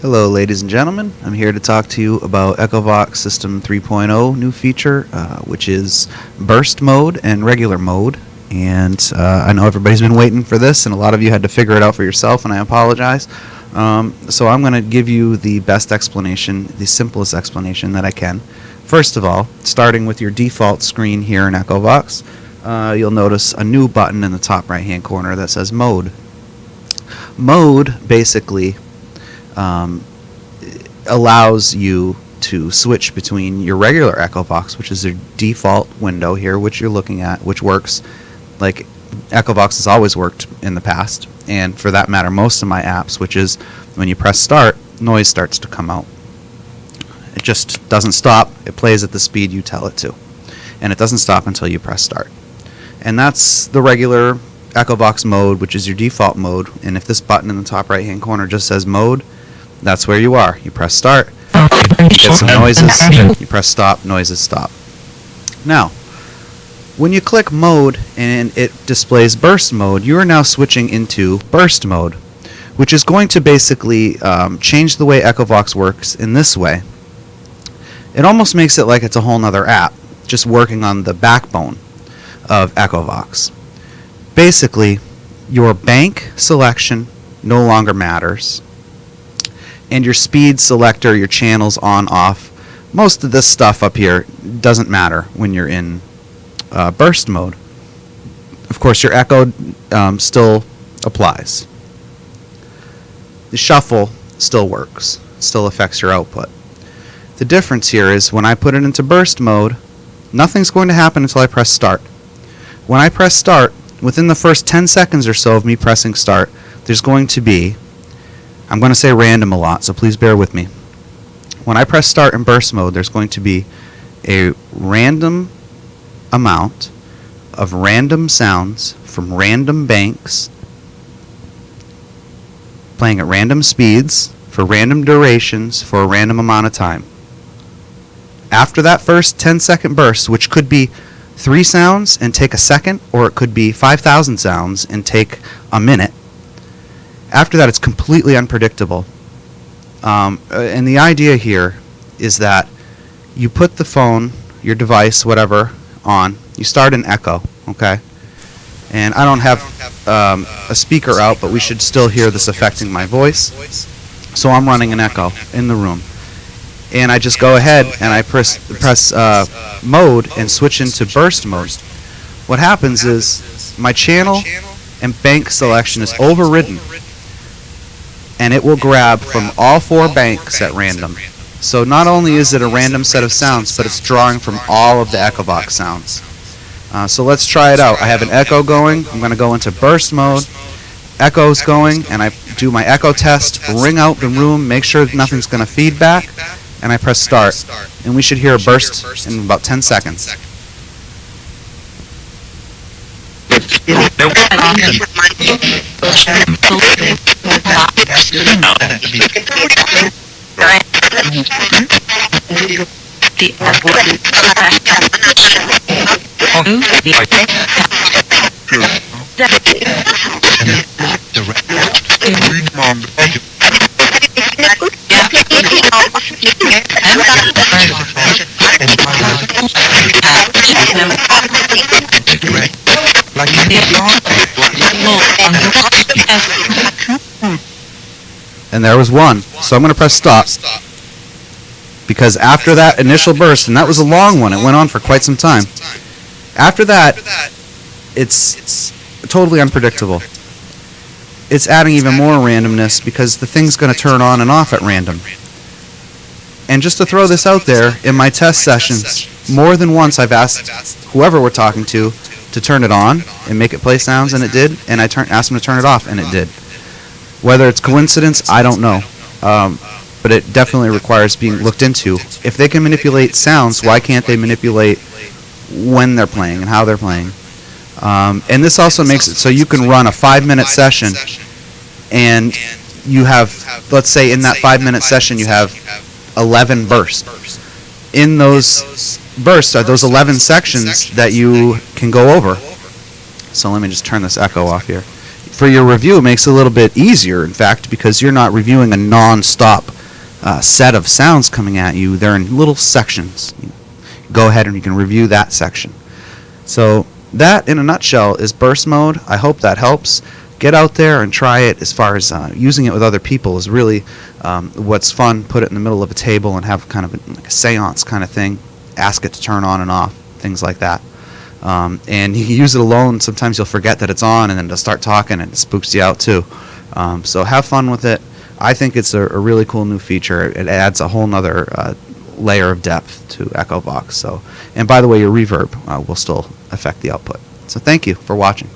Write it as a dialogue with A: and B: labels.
A: Hello ladies and gentlemen, I'm here to talk to you about EchoVox System 3.0 new feature, which is Burst Mode and Regular Mode. And I know everybody's been waiting for this, and a lot of you had to figure it out for yourself, and I apologize. So I'm going to give you the best explanation, the simplest explanation that I can. First of all, starting with your default screen here in EchoVox, you'll notice a new button in the top right hand corner that says Mode. Mode basically allows you to switch between your regular EchoVox, which is your default window here, which you're looking at, which works like EchoVox has always worked in the past, and for that matter most of my apps, which is when you press start, noise starts to come out. It just doesn't stop. It plays at the speed you tell it to, and it doesn't stop until you press start. And that's the regular EchoVox mode, which is your default mode. And if this button in the top right hand corner just says mode, that's where you are. You press start, you get some noises, you press stop, noises stop. Now, when you click mode and it displays burst mode, you are now switching into burst mode, which is going to basically change the way EchoVox works in this way. It almost makes it like it's a whole nother app, just working on the backbone of EchoVox. Basically, your bank selection no longer matters, and your speed selector, your channels on, off, most of this stuff up here doesn't matter when you're in burst mode. Of course, your echo still applies. The shuffle still works, still affects your output. The difference here is when I put it into burst mode, nothing's going to happen until I press start. When I press start, within the first 10 seconds or so of me pressing start, there's going to be, I'm going to say random a lot, so please bear with me. When I press start in burst mode, there's going to be a random amount of random sounds from random banks playing at random speeds for random durations for a random amount of time. After that first 10-second burst, which could be 3 sounds and take a second, or it could be 5,000 sounds and take a minute. After that, it's completely unpredictable. And the idea here is that you put the phone, your device, whatever, on. You start an echo, okay? And I don't have a speaker out, but we should still hear this affecting my voice. So I'm running an echo in the room. And I just go ahead and I press mode and switch into burst mode. What happens is my channel and bank selection is overridden, and it will grab from all 4 banks at random. So not only is it a random set of sounds, but it's drawing from all of the EchoVox sounds. So let's try it out. I have an echo going. I'm going to go into burst mode. Echo's going, and I do my echo test, ring out the room, make sure nothing's going to feed back, and I press start. And we should hear a burst in about 10 seconds. And there was one. So I'm going to press stop, because after that initial burst, and that was a long one, it went on for quite some time. After that, it's totally unpredictable. It's adding even more randomness because the thing's going to turn on and off at random. And just to throw this out there, in my test sessions, more than once I've asked whoever we're talking to turn it on and make it play sounds, and it did, and I asked them to turn it off, and it did. Whether it's coincidence, I don't know. But it definitely requires being looked into. If they can manipulate sounds, why can't they manipulate when they're playing and how they're playing? And this also makes it so you can run a 5-minute session, and you have, let's say in that 5-minute session you have 11 bursts. In those bursts are those 11 sections that you can go over. So let me just turn this echo off here. for your review, it makes it a little bit easier, in fact, because you're not reviewing a non-stop set of sounds coming at you. They're in little sections. Go ahead and you can review that section. So that, in a nutshell, is burst mode. I hope that helps. Get out there and try it. As far as using it with other people is really what's fun. Put it in the middle of a table and have kind of like a seance kind of thing. Ask it to turn on and off, things like that. And you can use it alone. Sometimes you'll forget that it's on, and then it'll start talking, and it spooks you out too. So have fun with it. I think it's a really cool new feature. It adds a whole nother layer of depth to EchoVox. So, and by the way, your reverb will still affect the output. So thank you for watching.